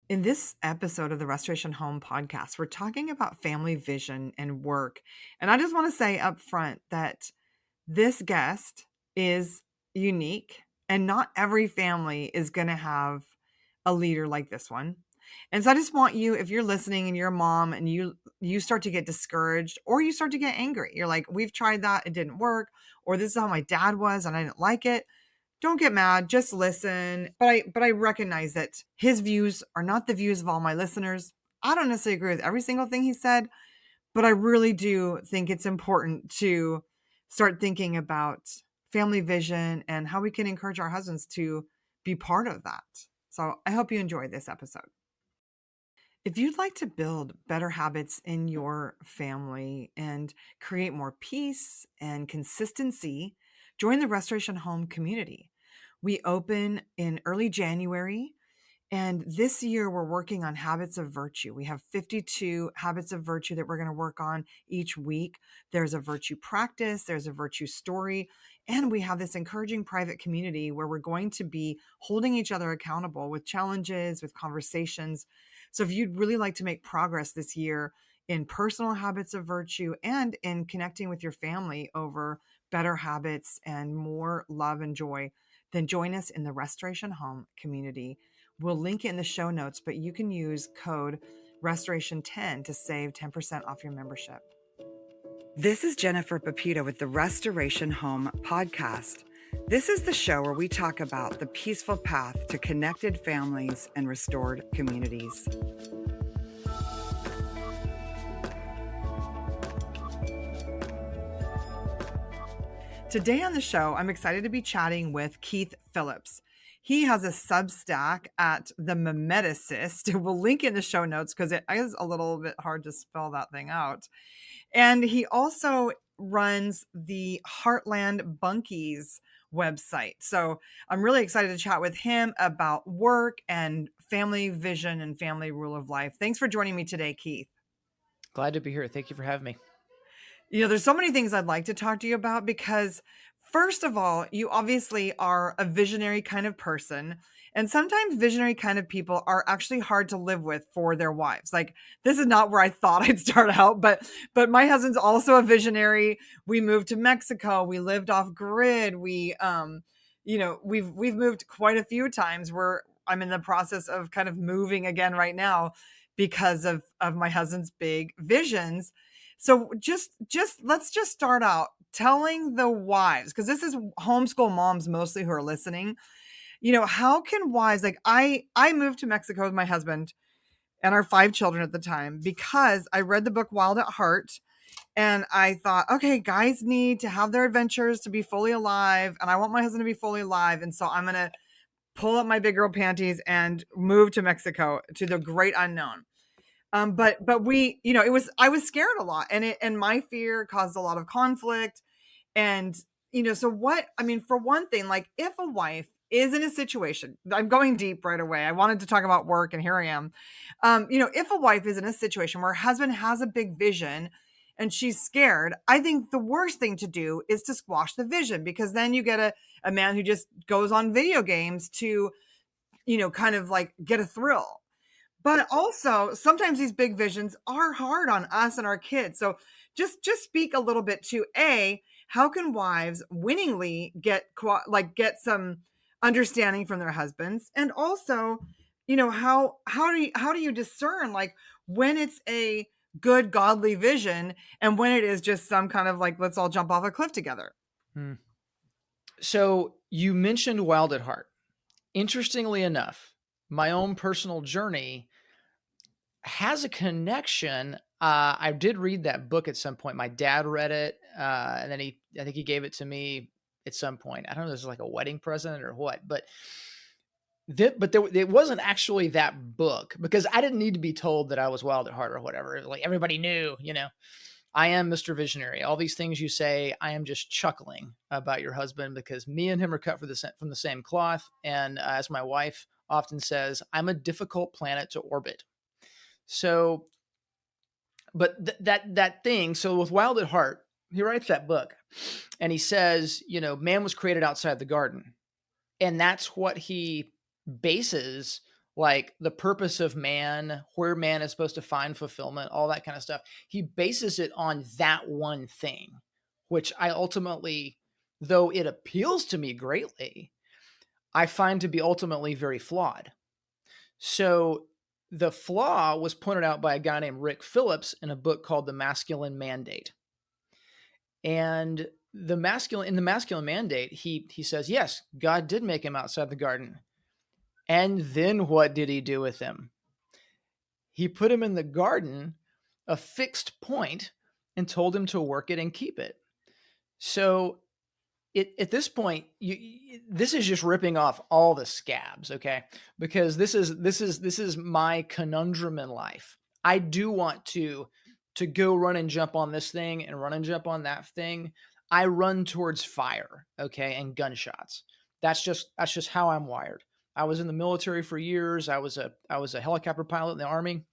In this episode of the Restoration Home podcast, we're talking about family vision and work. And I just want to say up front that this guest is unique, and not every family is going to have a leader like this one. And so I just want you, if you're listening and you're a mom and you start to get discouraged or you start to get angry, you're like, we've tried that, it didn't work, or this is how my dad was and I didn't like it. Don't get mad, just listen. But I recognize that his views are not the views of all my listeners. I don't necessarily agree with every single thing he said, but I really do think it's important to start thinking about family vision and how we can encourage our husbands to be part of that. So I hope you enjoyed this episode. If you'd like to build better habits in your family and create more peace and consistency, join the Restoration Home community. We open in early January, and this year we're working on habits of virtue. We have 52 habits of virtue that we're going to work on each week. There's a virtue practice, there's a virtue story, and we have this encouraging private community where we're going to be holding each other accountable with challenges, with conversations. So if you'd really like to make progress this year in personal habits of virtue and in connecting with your family over better habits and more love and joy, then join us in the Restoration Home community. We'll link it in the show notes, but you can use code Restoration10 to save 10% off your membership. This is Jennifer Pepito with the Restoration Home podcast. This is the show where we talk about the peaceful path to connected families and restored communities. Today on the show, I'm excited to be chatting with Keith Phillips. He has a Substack at The Memeticist. We'll link in the show notes because it is a little bit hard to spell that thing out. And he also runs the Heartland Bunkies website. So I'm really excited to chat with him about work and family vision and family rule of life. Thanks for joining me today, Keith. Glad to be here. Thank you for having me. There's so many things I'd like to talk to you about because, first of all, you obviously are a visionary kind of person. And sometimes visionary kind of people are actually hard to live with for their wives. Like, this is not where I thought I'd start out, but my husband's also a visionary. We moved to Mexico. We lived off grid. We've moved quite a few times. Where I'm in the process of kind of moving again right now because of my husband's big visions. So just let's just start out telling the wives, because this is homeschool moms mostly who are listening. How can wives, like I moved to Mexico with my husband and our 5 children at the time because I read the book Wild at Heart, and I thought, okay, guys need to have their adventures to be fully alive, and I want my husband to be fully alive, and so I'm gonna pull up my big girl panties and move to Mexico to the great unknown. But we, I was scared a lot, and my fear caused a lot of conflict. And, so for one thing, like if a wife is in a situation, I'm going deep right away. I wanted to talk about work and here I am. If a wife is in a situation where her husband has a big vision and she's scared, I think the worst thing to do is to squash the vision, because then you get a man who just goes on video games to, kind of like get a thrill. But also, sometimes these big visions are hard on us and our kids. So just speak a little bit to how can wives winningly get some understanding from their husbands, and also, how do you discern like when it's a good godly vision and when it is just some kind of like let's all jump off a cliff together. So you mentioned Wild at Heart. Interestingly enough, my own personal journey has a connection. I did read that book at some point. My dad read it, and then I think he gave it to me at some point. I don't know if it was like a wedding present or what, but it wasn't actually that book, because I didn't need to be told that I was wild at heart or whatever. Like everybody knew, I am Mr. Visionary. All these things you say, I am just chuckling about your husband, because me and him are cut from the same cloth. And as my wife often says, I'm a difficult planet to orbit. So, but that thing, so with Wild at Heart, he writes that book and he says, man was created outside the garden. And that's what he bases like the purpose of man, where man is supposed to find fulfillment, all that kind of stuff. He bases it on that one thing, which I ultimately, though it appeals to me greatly, I find to be ultimately very flawed. So the flaw was pointed out by a guy named Rick Phillips in a book called The Masculine Mandate. And in the masculine mandate, he says, yes, God did make him outside the garden. And then what did he do with him? He put him in the garden, a fixed point, and told him to work it and keep it. So at this point, this is just ripping off all the scabs, okay? Because this is my conundrum in life. I do want to go run and jump on this thing and run and jump on that thing. I run towards fire, okay, and gunshots. That's just how I'm wired. I was in the military for years. I was a helicopter pilot in the Army,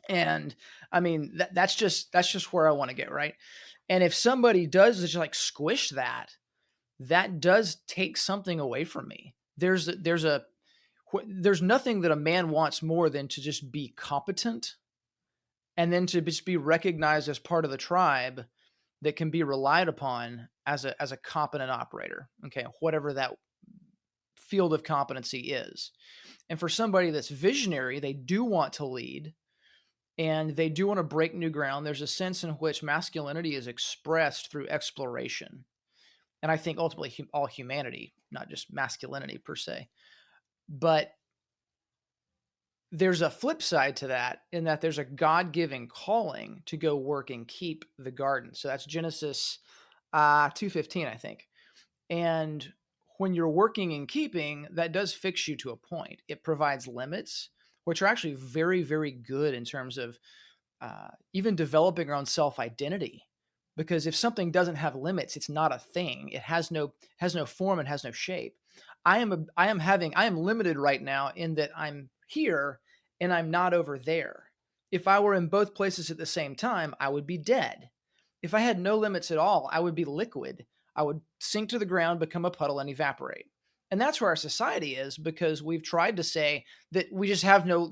and I mean that's just where I want to get, right? And if somebody does just like squish that, that does take something away from me. There's nothing that a man wants more than to just be competent and then to just be recognized as part of the tribe that can be relied upon as a competent operator. Okay, whatever that field of competency is. And for somebody that's visionary, they do want to lead and they do want to break new ground. There's a sense in which masculinity is expressed through exploration. And I think ultimately all humanity, not just masculinity per se. But there's a flip side to that in that there's a God-given calling to go work and keep the garden. So that's Genesis 2:15, I think. And when you're working and keeping, that does fix you to a point. It provides limits, which are actually very, very good in terms of even developing our own self-identity. Because if something doesn't have limits, it's not a thing. It has no form and has no shape. I am limited right now in that I'm here and I'm not over there. If I were in both places at the same time, I would be dead. If I had no limits at all, I would be liquid. I would sink to the ground, become a puddle, and evaporate. And that's where our society is because we've tried to say that we just have no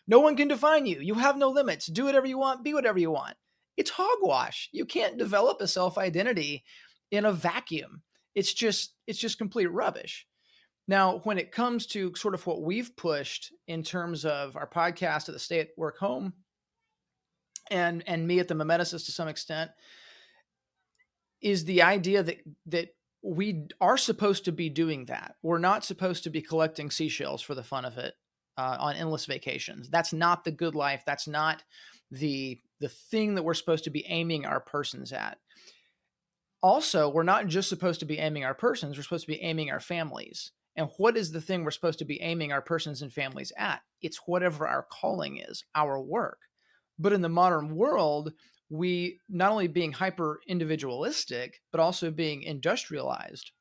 one can define you. You have no limits. Do whatever you want, be whatever you want. It's hogwash. You can't develop a self-identity in a vacuum. It's just complete rubbish. Now, when it comes to sort of what we've pushed in terms of our podcast at the Stay at Work Home and me at the Mimeticist to some extent, is the idea that we are supposed to be doing that. We're not supposed to be collecting seashells for the fun of it on endless vacations. That's not the good life. That's not the thing that we're supposed to be aiming our persons at. Also, we're not just supposed to be aiming our persons, we're supposed to be aiming our families. And what is the thing we're supposed to be aiming our persons and families at? It's whatever our calling is, our work. But in the modern world, we not only being hyper individualistic, but also being industrialized,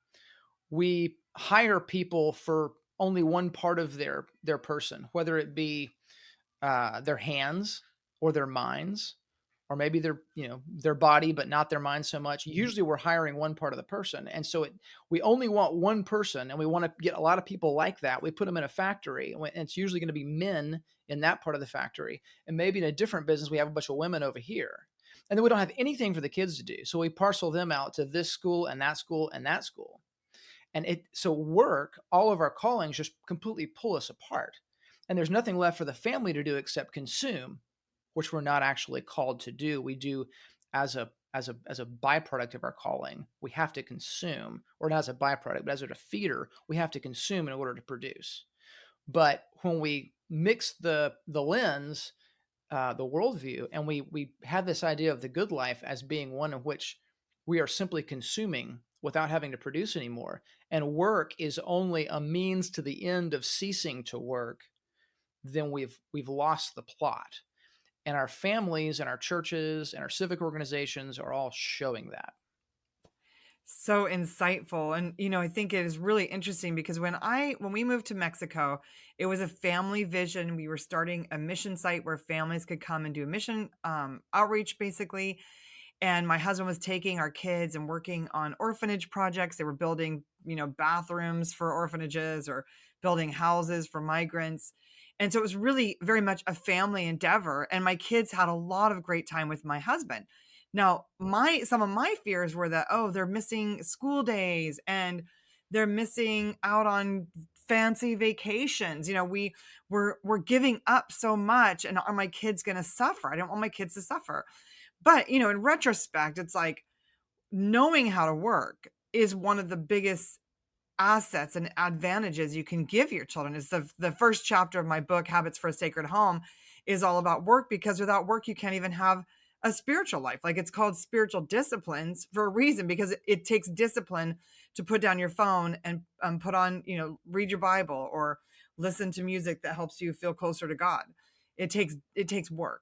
we hire people for only one part of their person, whether it be their hands or their minds, or maybe their body, but not their mind so much. Usually, we're hiring one part of the person, and so we only want one person, and we want to get a lot of people like that. We put them in a factory, and it's usually going to be men in that part of the factory, and maybe in a different business, we have a bunch of women over here, and then we don't have anything for the kids to do, so we parcel them out to this school and that school and that school. So work, all of our callings just completely pull us apart. And there's nothing left for the family to do except consume, which we're not actually called to do. We do as a byproduct of our calling. We have to consume, or not as a byproduct, but as a feeder, we have to consume in order to produce. But when we mix the lens, the worldview, and we have this idea of the good life as being one in which we are simply consuming without having to produce anymore, and work is only a means to the end of ceasing to work, then we've lost the plot. And our families and our churches and our civic organizations are all showing that. So insightful. And I think it is really interesting because when we moved to Mexico, it was a family vision. We were starting a mission site where families could come and do mission outreach basically. And my husband was taking our kids and working on orphanage projects. They were building, bathrooms for orphanages or building houses for migrants. And so it was really very much a family endeavor. And my kids had a lot of great time with my husband. Now, some of my fears were that, oh, they're missing school days and they're missing out on fancy vacations. We're giving up so much, and are my kids going to suffer? I don't want my kids to suffer. But, in retrospect, it's like knowing how to work is one of the biggest assets and advantages you can give your children. Is the first chapter of my book, Habits for a Sacred Home, is all about work, because without work you can't even have a spiritual life. Like, it's called spiritual disciplines for a reason, because it takes discipline to put down your phone and put on, read your Bible or listen to music that helps you feel closer to God. It takes work.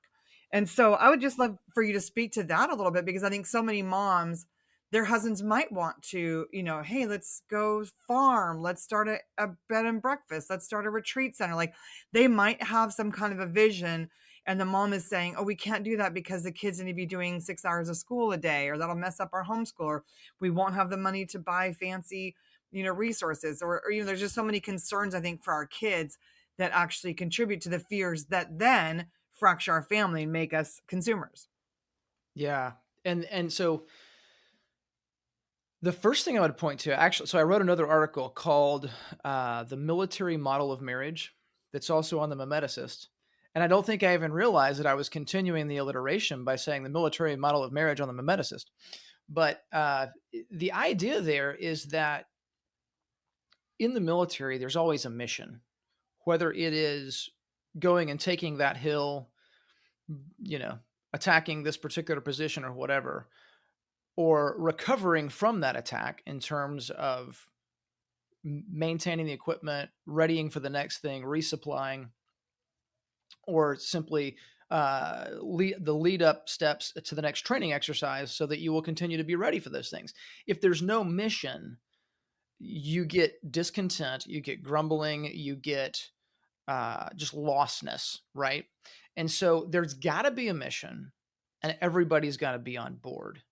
And so I would just love for you to speak to that a little bit, because I think so many moms, their husbands might want to, hey, let's go farm. Let's start a bed and breakfast. Let's start a retreat center. Like, they might have some kind of a vision. And the mom is saying, oh, we can't do that because the kids need to be doing 6 hours of school a day, or that'll mess up our homeschool, or we won't have the money to buy fancy, resources, or there's just so many concerns, I think, for our kids that actually contribute to the fears that then fracture our family and make us consumers. Yeah. And so the first thing I would point to, actually, so I wrote another article called The Military Model of Marriage, that's also on the Memeticist. And I don't think I even realized that I was continuing the alliteration by saying the military model of marriage on the Memeticist. But the idea there is that in the military, there's always a mission, whether it is going and taking that hill, attacking this particular position or whatever, or recovering from that attack in terms of maintaining the equipment, readying for the next thing, resupplying, or simply the lead up steps to the next training exercise so that you will continue to be ready for those things. If there's no mission, you get discontent, you get grumbling, you get just lostness, right? And so there's got to be a mission, and everybody's got to be on board.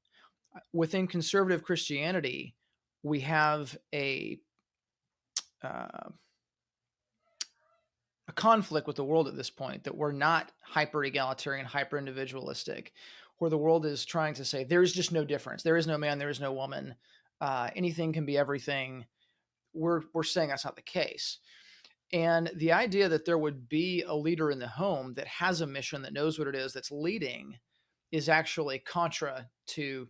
Within conservative Christianity, we have a conflict with the world at this point, that we're not hyper egalitarian, hyper individualistic, where the world is trying to say there's just no difference. There is no man, there is no woman. Anything can be everything. We're saying that's not the case. And the idea that there would be a leader in the home that has a mission, that knows what it is, that's leading, is actually contra to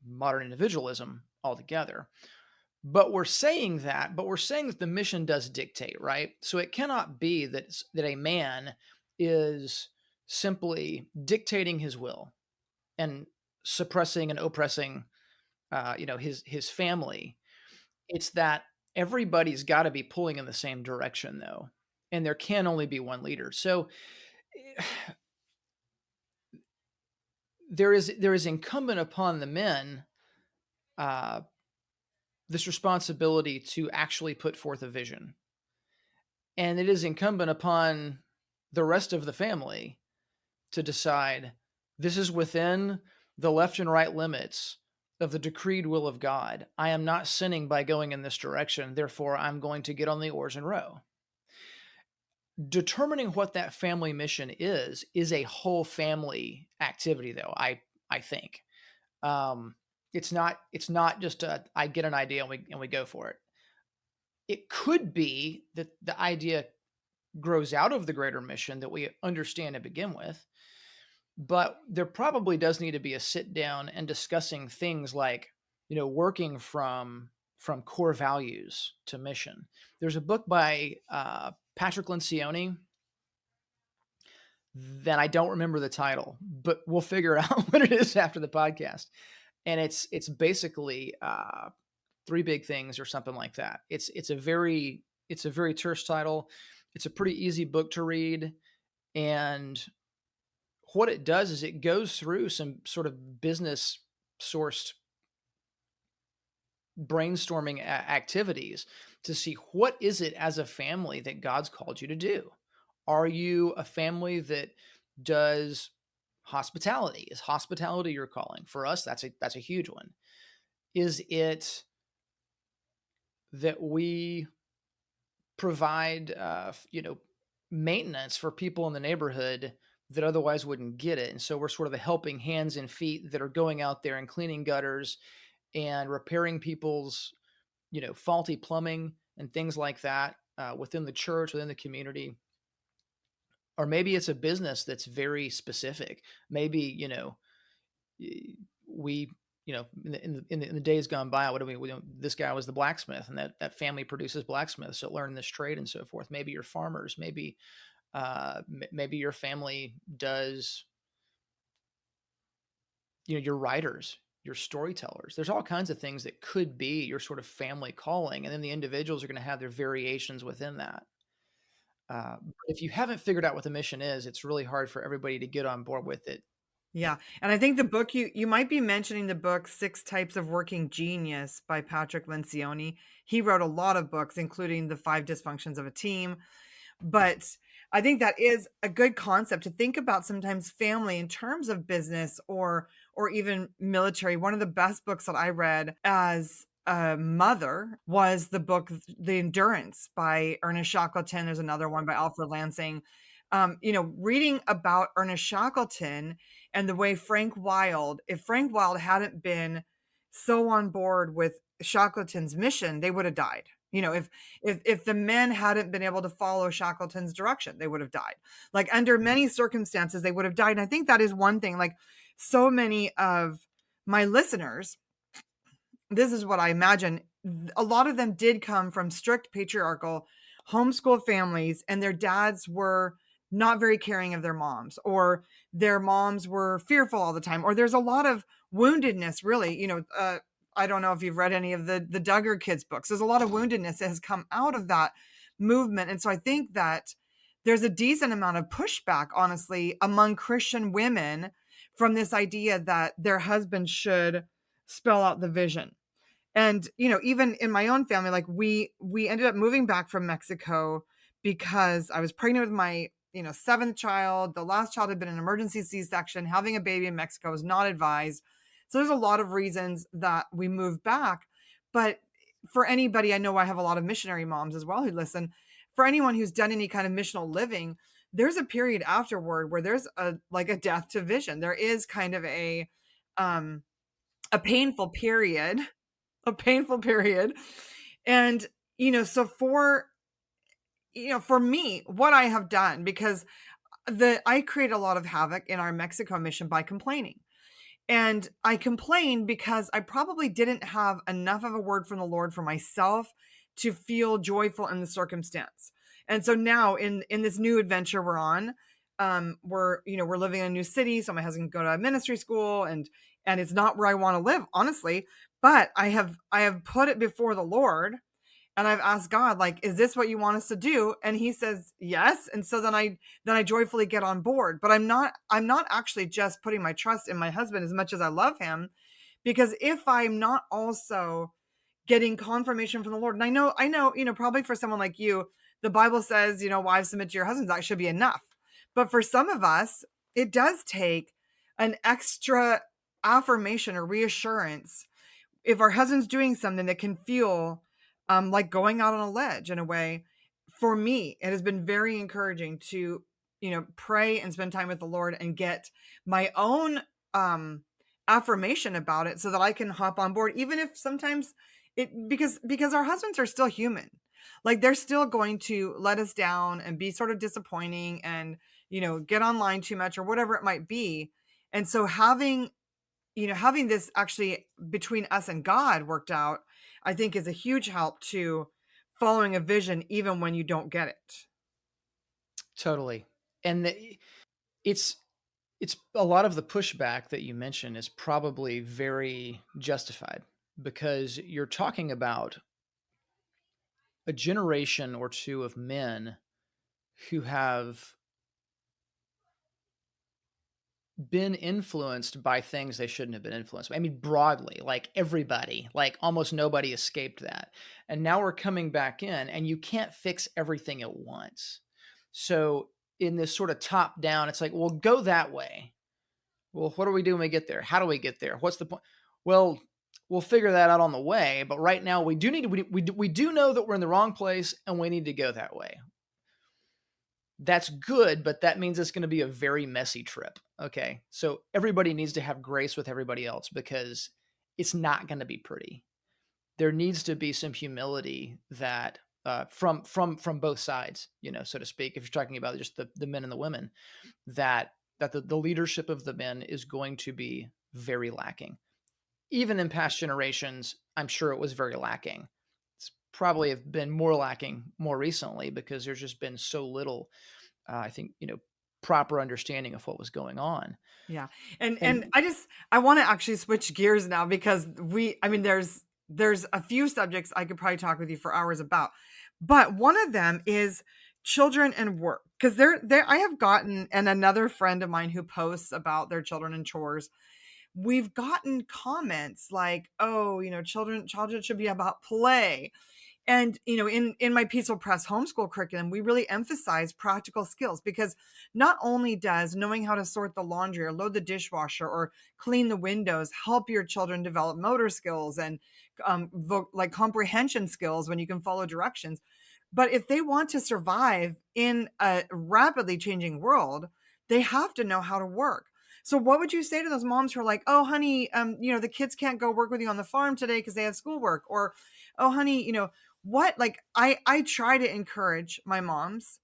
modern individualism altogether. But we're saying that the mission does dictate, right? So it cannot be that a man is simply dictating his will and suppressing and oppressing, his family. It's that everybody's got to be pulling in the same direction, though, and there can only be one leader. So there is incumbent upon the men this responsibility to actually put forth a vision. And it is incumbent upon the rest of the family to decide, this is within the left and right limits of the decreed will of God. I am not sinning by going in this direction. Therefore, I'm going to get on the oars and row. Determining what that family mission is a whole family activity, though, I think. It's not just I get an idea and we go for it. It could be that the idea grows out of the greater mission that we understand to begin with, but there probably does need to be a sit down and discussing things like, working from core values to mission. There's a book by Patrick Lencioni that I don't remember the title, but we'll figure out what it is after the podcast. And it's basically three big things or something like that. It's a very terse title. It's a pretty easy book to read. And what it does is it goes through some sort of business sourced brainstorming activities to see, what is it as a family that God's called you to do? Are you a family that does hospitality? Is hospitality your calling? For us, that's a huge one. Is it that we provide, maintenance for people in the neighborhood that otherwise wouldn't get it. And so we're sort of the helping hands and feet that are going out there and cleaning gutters and repairing people's, faulty plumbing and things like that, within the church, within the community. Or maybe it's a business that's very specific. Maybe, y- we, in the days gone by, what do this guy was the blacksmith, and that family produces blacksmiths that learn this trade and so forth. Maybe you're farmers. Maybe, maybe your family does, your writers, your storytellers. There's all kinds of things that could be your sort of family calling, and then the individuals are going to have their variations within that. But if you haven't figured out what the mission is, it's really hard for everybody to get on board with it. Yeah, and I think the book you might be mentioning the book Six Types of Working Genius by Patrick Lencioni. He wrote a lot of books, including The Five Dysfunctions of a Team. But I think that is a good concept to think about sometimes family in terms of business or even military. One of the best books that I read as a mother was the book The Endurance by Ernest Shackleton. There's another one by Alfred Lansing. Reading about Ernest Shackleton and the way if Frank Wild hadn't been so on board with Shackleton's mission, they would have died. If the men hadn't been able to follow Shackleton's direction, they would have died. Like under many circumstances, they would have died. And I think that is one thing. Like so many of my listeners, this is what I imagine. A lot of them did come from strict patriarchal homeschool families, and their dads were not very caring of their moms, or their moms were fearful all the time, or there's a lot of woundedness, really. I don't know if you've read any of the Duggar kids books. There's a lot of woundedness that has come out of that movement. And so I think that there's a decent amount of pushback, honestly, among Christian women from this idea that their husband should spell out the vision. And, even in my own family, like we ended up moving back from Mexico because I was pregnant with my, seventh child. The last child had been an emergency C-section. Having a baby in Mexico was not advised. So there's a lot of reasons that we moved back. But for anybody, I know I have a lot of missionary moms as well who listen. For anyone who's done any kind of missional living, there's a period afterward where there's a death to vision. There is kind of um a painful period, a painful period. And, so for me, what I have done, because I create a lot of havoc in our Mexico mission by complaining. And I complained because I probably didn't have enough of a word from the Lord for myself to feel joyful in the circumstance. And so now in this new adventure we're on, we're living in a new city, so my husband can go to ministry school, and it's not where I want to live, honestly. But I have put it before the Lord, and I've asked God, like, is this what you want us to do? And he says, yes. And so then I joyfully get on board. But I'm not actually just putting my trust in my husband as much as I love him, because if I'm not also getting confirmation from the Lord, and I know, probably for someone like you, the Bible says, wives submit to your husbands, that should be enough. But for some of us, it does take an extra affirmation or reassurance if our husband's doing something that can feel like going out on a ledge in a way. For me, it has been very encouraging to, pray and spend time with the Lord and get my own affirmation about it so that I can hop on board, even if sometimes because our husbands are still human. Like they're still going to let us down and be sort of disappointing and, get online too much or whatever it might be. And so having this actually between us and God worked out, I think is a huge help to following a vision even when you don't get it. Totally. And it's it's a lot of the pushback that you mentioned is probably very justified, because you're talking about a generation or two of men who have been influenced by things they shouldn't have been influenced by. I mean, broadly, like everybody, like almost nobody escaped that. And now we're coming back in, and you can't fix everything at once. So, in this sort of top down, it's like, well, go that way. Well, what do we do when we get there? How do we get there? What's the point? Well, we'll figure that out on the way. But right now, we do know that we're in the wrong place and we need to go that way. That's good, but that means it's going to be a very messy trip. Okay. So everybody needs to have grace with everybody else because it's not going to be pretty. There needs to be some humility that from both sides, so to speak. If you're talking about just the men and the women, that the leadership of the men is going to be very lacking. Even in past generations, I'm sure it was very lacking. It's probably have been more lacking more recently because there's just been so little, I think, proper understanding of what was going on. Yeah. And And I want to actually switch gears now because I mean there's a few subjects I could probably talk with you for hours about. But one of them is children and work, because there I have gotten, and another friend of mine who posts about their children and chores, we've gotten comments like, "Oh, childhood should be about play." And, in my Peaceful Press homeschool curriculum, we really emphasize practical skills, because not only does knowing how to sort the laundry or load the dishwasher or clean the windows help your children develop motor skills and like comprehension skills when you can follow directions, but if they want to survive in a rapidly changing world, they have to know how to work. So what would you say to those moms who are like, "Oh, honey, the kids can't go work with you on the farm today because they have schoolwork," or, "Oh, honey, what?" Like I try to encourage my moms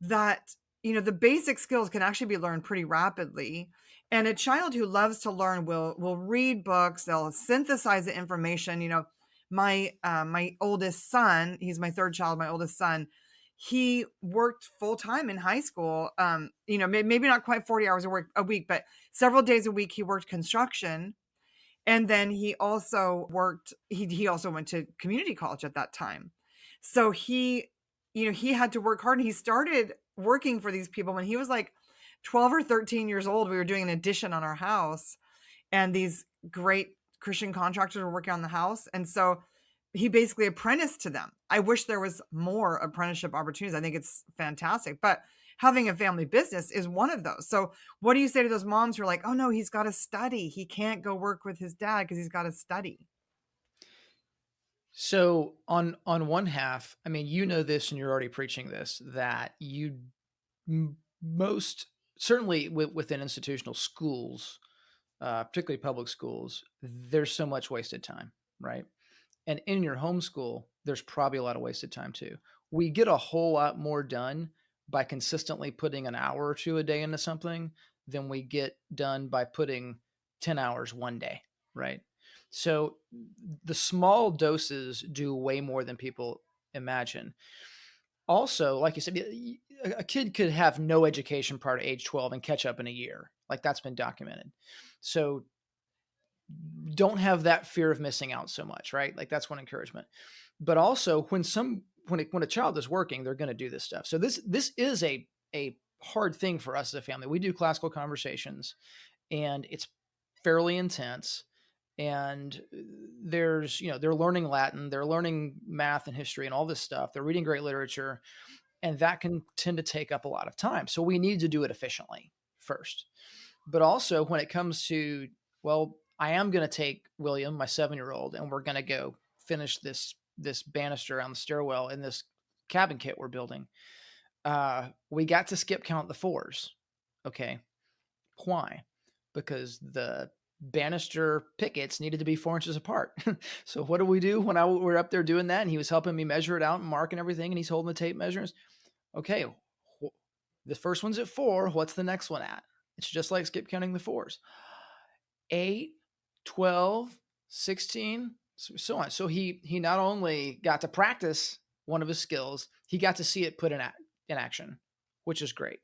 that, the basic skills can actually be learned pretty rapidly. And a child who loves to learn will read books, they'll synthesize the information. My oldest son, he's my third child, my oldest son, he worked full time in high school. Maybe not quite 40 hours a week, but several days a week he worked construction. And then he also went to community college at that time. So he had to work hard, and he started working for these people when he was like 12 or 13 years old. We were doing an addition on our house, and these great Christian contractors were working on the house. And so he basically apprenticed to them. I wish there was more apprenticeship opportunities. I think it's fantastic. But having a family business is one of those. So what do you say to those moms who are like, "Oh no, he's got to study. He can't go work with his dad because he's got to study"? so on one half, I mean, this, and you're already preaching this, that most certainly within institutional schools, particularly public schools, there's so much wasted time, right? And in your homeschool, there's probably a lot of wasted time too. We get a whole lot more done by consistently putting an hour or two a day into something than we get done by putting 10 hours one day, right? So the small doses do way more than people imagine. Also, like you said, a kid could have no education prior to age 12 and catch up in a year. Like that's been documented. So don't have that fear of missing out so much, right? Like that's one encouragement. But also when a child is working, they're going to do this stuff. So this is a hard thing for us as a family. We do classical conversations and it's fairly intense, and there's, they're learning Latin, they're learning math and history and all this stuff. They're reading great literature, and that can tend to take up a lot of time. So we need to do it efficiently first. But also when it comes to, well, I am going to take William, my 7-year-old, and we're going to go finish this banister on the stairwell in this cabin kit we're building. We got to skip count the fours. Okay. Why? Because the banister pickets needed to be 4 inches apart. So what do we do when we're up there doing that? And he was helping me measure it out and mark and everything, and he's holding the tape measures. Okay, the first one's at 4. What's the next one at? It's just like skip counting the fours. 8, 12, 16, so on. So he not only got to practice one of his skills, he got to see it put in action, which is great.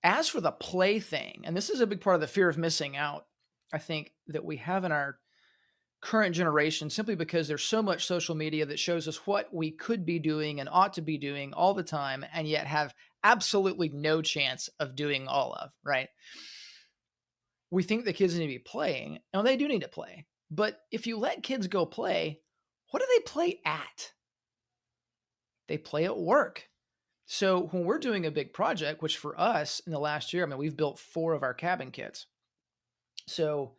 As for the play thing, and this is a big part of the fear of missing out, I think, that we have in our current generation, simply because there's so much social media that shows us what we could be doing and ought to be doing all the time, and yet have absolutely no chance of doing all of, right? We think the kids need to be playing, and they do need to play. But if you let kids go play, what do they play at? They play at work. So when we're doing a big project, which for us in the last year, I mean, we've built 4 of our cabin kits. So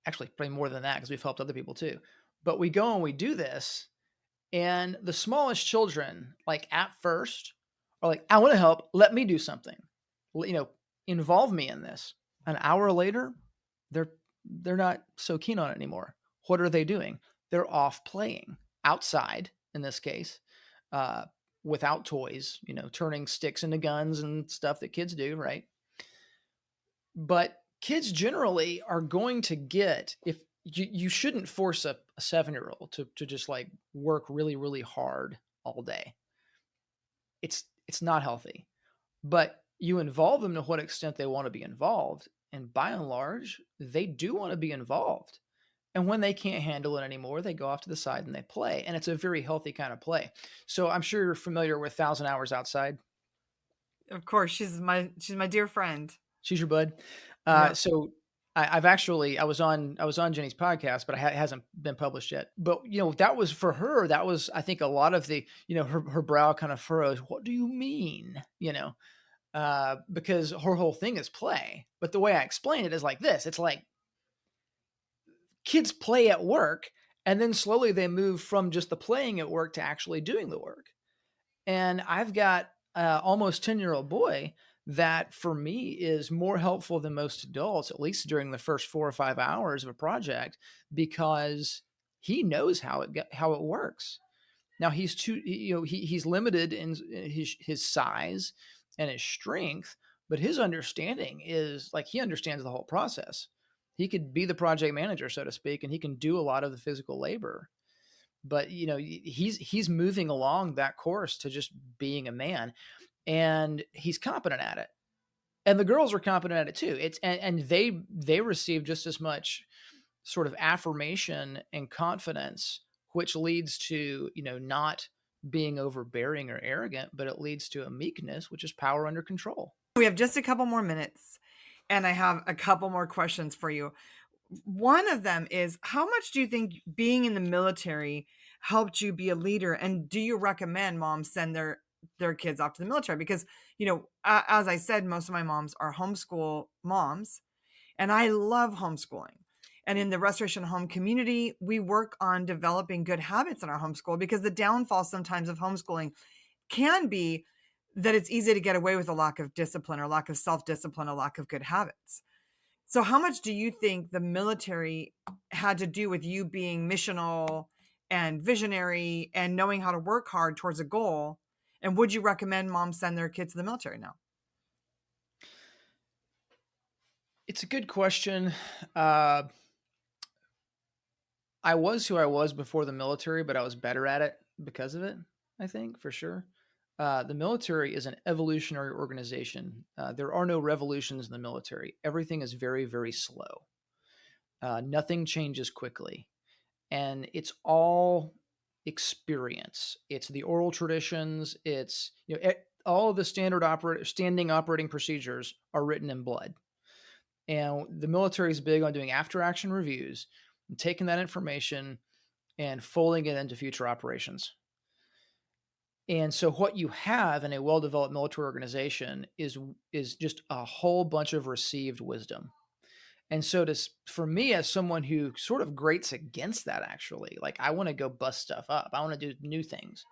actually probably more than that because we've helped other people too. But we go and we do this, and the smallest children, like at first, are like, I want to help. Let me do something. You know, involve me in this. An hour later, they're they're not so keen on it anymore. What are they doing? They're off playing outside in this case, uh, without toys. You know, turning sticks into guns and stuff that kids do, right? But kids generally are going to get if you shouldn't force a 7-year old to just like work really really hard all day. It's not healthy. But you involve them to what extent they want to be involved, and by and large they do want to be involved. And when they can't handle it anymore, they go off to the side and they play, and it's a very healthy kind of play. So I'm sure you're familiar with 1,000 Hours Outside. Of course, she's my dear friend. She's your bud. Yep. So I've actually I was on Jenny's podcast, but it hasn't been published yet. But you know that was for her. That was I think a lot of the her brow kind of furrows. What do you mean? Because her whole thing is play. But the way I explain it is like this: it's like kids play at work, and then slowly they move from just the playing at work to actually doing the work. And I've got a almost 10-year-old boy that for me is more helpful than most adults, at least during the first 4 or 5 hours of a project, because he knows how it works. Now he's he's limited in his size and his strength, but his understanding is like he understands the whole process. He could be the project manager, so to speak, and he can do a lot of the physical labor. But he's moving along that course to just being a man, and he's competent at it. And the girls are competent at it too. And they receive just as much sort of affirmation and confidence, which leads to not being overbearing or arrogant, but it leads to a meekness, which is power under control. We have just a couple more minutes, and I have a couple more questions for you. One of them is, how much do you think being in the military helped you be a leader? And do you recommend moms send their kids off to the military? Because, as I said, most of my moms are homeschool moms, and I love homeschooling. And in the restoration home community, we work on developing good habits in our homeschool, because the downfall sometimes of homeschooling can be that it's easy to get away with a lack of discipline or lack of self-discipline, a lack of good habits. So how much do you think the military had to do with you being missional and visionary and knowing how to work hard towards a goal? And would you recommend moms send their kids to the military now? It's a good question. Uh, I was who I was before the military, but I was better at it because of it, I think, for sure. The military is an evolutionary organization. There are no revolutions in the military. Everything is very, very slow. Nothing changes quickly. And it's all experience. It's the oral traditions. It's all of the standing operating procedures are written in blood. And the military is big on doing after action reviews and taking that information and folding it into future operations. And so what you have in a well-developed military organization is just a whole bunch of received wisdom. And so for me, as someone who sort of grates against that, actually, like I want to go bust stuff up. I want to do new things.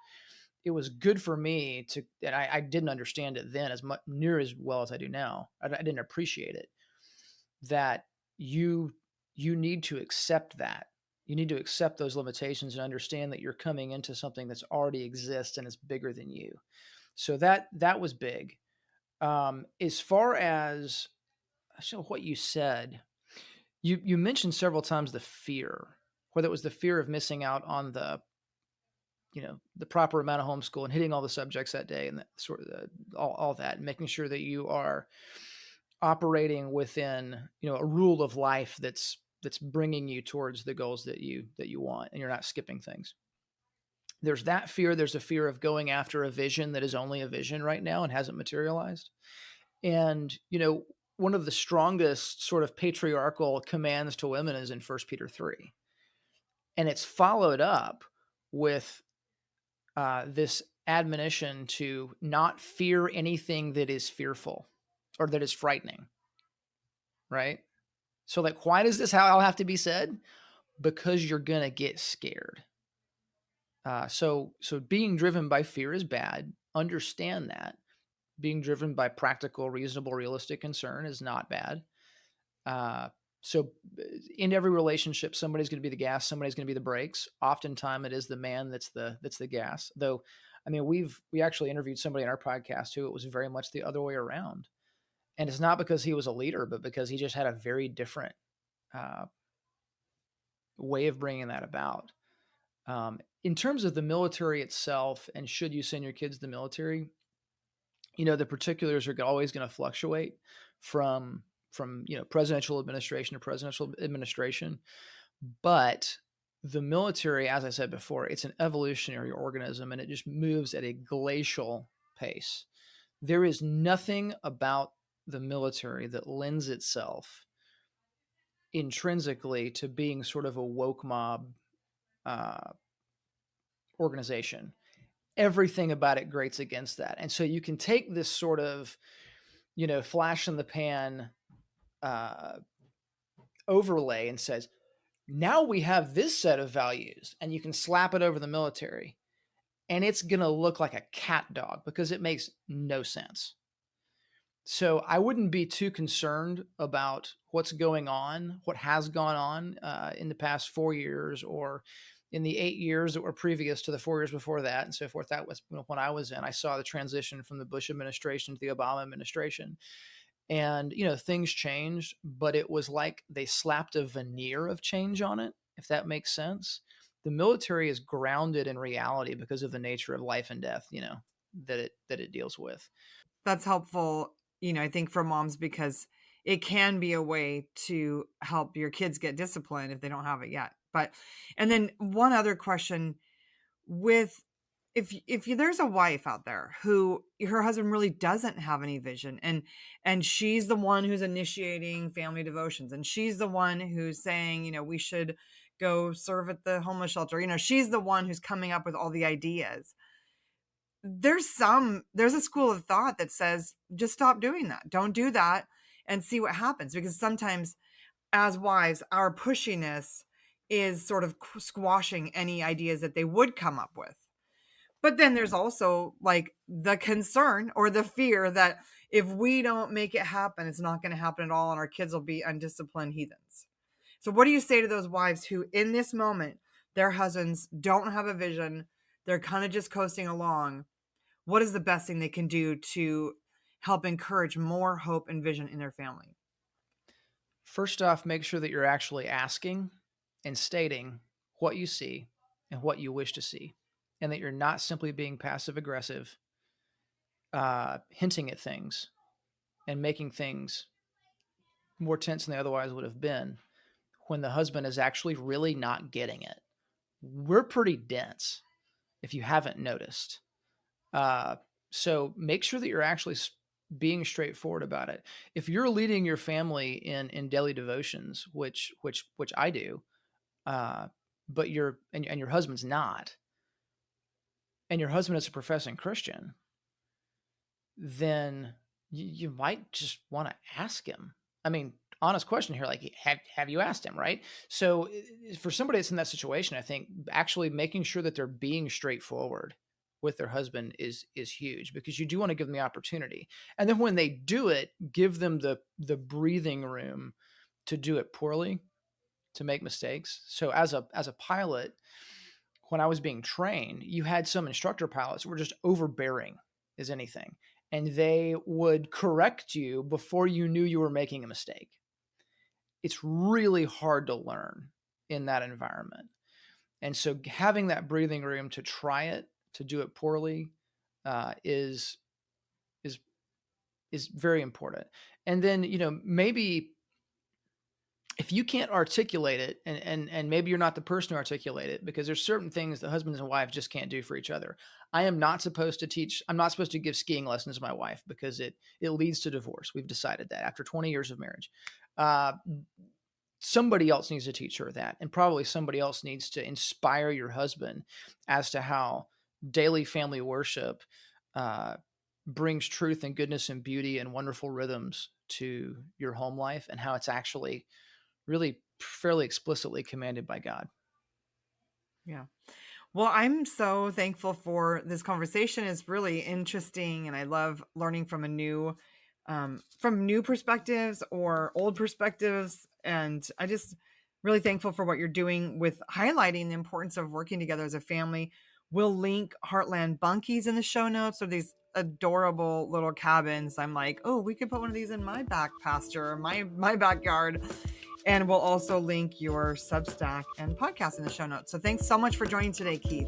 It was good for me and I didn't understand it then as much near as well as I do now. I didn't appreciate it, that you need to accept that. You need to accept those limitations and understand that you're coming into something that's already exists and is bigger than you. So that was big. As far as what you said, you mentioned several times the fear, whether it was the fear of missing out on the proper amount of homeschool and hitting all the subjects that day, and that sort of all that, and making sure that you are operating within a rule of life that's bringing you towards the goals that you want, and you're not skipping things. There's that fear. There's a fear of going after a vision that is only a vision right now and hasn't materialized. And one of the strongest sort of patriarchal commands to women is in 1 Peter 3, and it's followed up with this admonition to not fear anything that is fearful or that is frightening, right? So like, why does this all have to be said? Because you're going to get scared. So being driven by fear is bad. Understand that. Being driven by practical, reasonable, realistic concern is not bad. Uh, so in every relationship, somebody's going to be the gas, somebody's going to be the brakes. Oftentimes, it is the man that's the gas. Though, I mean, we actually interviewed somebody in our podcast who it was very much the other way around, and it's not because he was a leader, but because he just had a very different uh, way of bringing that about. In terms of the military itself, and should you send your kids to the military, the particulars are always going to fluctuate from presidential administration to presidential administration. But the military, as I said before, it's an evolutionary organism and it just moves at a glacial pace. There is nothing about the military that lends itself intrinsically to being sort of a woke mob uh, organization. Everything about it grates against that. And so you can take this sort of, flash in the pan uh, overlay and says, now we have this set of values, and you can slap it over the military, and it's going to look like a cat dog because it makes no sense. So I wouldn't be too concerned about what's going on, what has gone on in the past 4 years or in the 8 years that were previous to the 4 years before that and so forth. That was when I was in. I saw the transition from the Bush administration to the Obama administration. And, things changed, but it was like they slapped a veneer of change on it, if that makes sense. The military is grounded in reality because of the nature of life and death, that it deals with. That's helpful, I think for moms because it can be a way to help your kids get disciplined if they don't have it yet. But and then one other question with there's a wife out there who her husband really doesn't have any vision and she's the one who's initiating family devotions and she's the one who's saying, we should go serve at the homeless shelter. She's the one who's coming up with all the ideas. There's a school of thought that says just stop doing that. Don't do that and see what happens because sometimes as wives our pushiness is sort of squashing any ideas that they would come up with. But then there's also like the concern or the fear that if we don't make it happen, it's not going to happen at all and our kids will be undisciplined heathens. So what do you say to those wives who in this moment their husbands don't have a vision, they're kind of just coasting along? What is the best thing they can do to help encourage more hope and vision in their family? First off, make sure that you're actually asking and stating what you see and what you wish to see, and that you're not simply being passive aggressive, hinting at things and making things more tense than they otherwise would have been when the husband is actually really not getting it. We're pretty dense if you haven't noticed. Uh, so make sure that you're actually being straightforward about it. If you're leading your family in daily devotions, which I do, uh, but your husband's not, and your husband is a professing Christian, then you might just want to ask him. I mean, honest question here, like have you asked him, right? So for somebody that's in that situation, I think actually making sure that they're being straightforward with their husband is huge because you do want to give them the opportunity. And then when they do it, give them the breathing room to do it poorly, to make mistakes. So as a pilot, when I was being trained, you had some instructor pilots who were just overbearing as anything. And they would correct you before you knew you were making a mistake. It's really hard to learn in that environment. And so having that breathing room to try it, to do it poorly, is very important. And then, maybe if you can't articulate it and maybe you're not the person to articulate it because there's certain things that husbands and wives just can't do for each other. I'm not supposed to give skiing lessons to my wife because it leads to divorce. We've decided that after 20 years of marriage. Uh, Somebody else needs to teach her that, and probably somebody else needs to inspire your husband as to how daily family worship brings truth and goodness and beauty and wonderful rhythms to your home life and how it's actually really fairly explicitly commanded by God. Yeah. Well, I'm so thankful for this conversation. It's really interesting, and I love learning from new perspectives or old perspectives. And I just really thankful for what you're doing with highlighting the importance of working together as a family. We'll link Heartland Bunkies in the show notes, or these adorable little cabins. I'm like, oh, we could put one of these in my back pasture or my backyard. And we'll also link your Substack and podcast in the show notes. So thanks so much for joining today, Keith.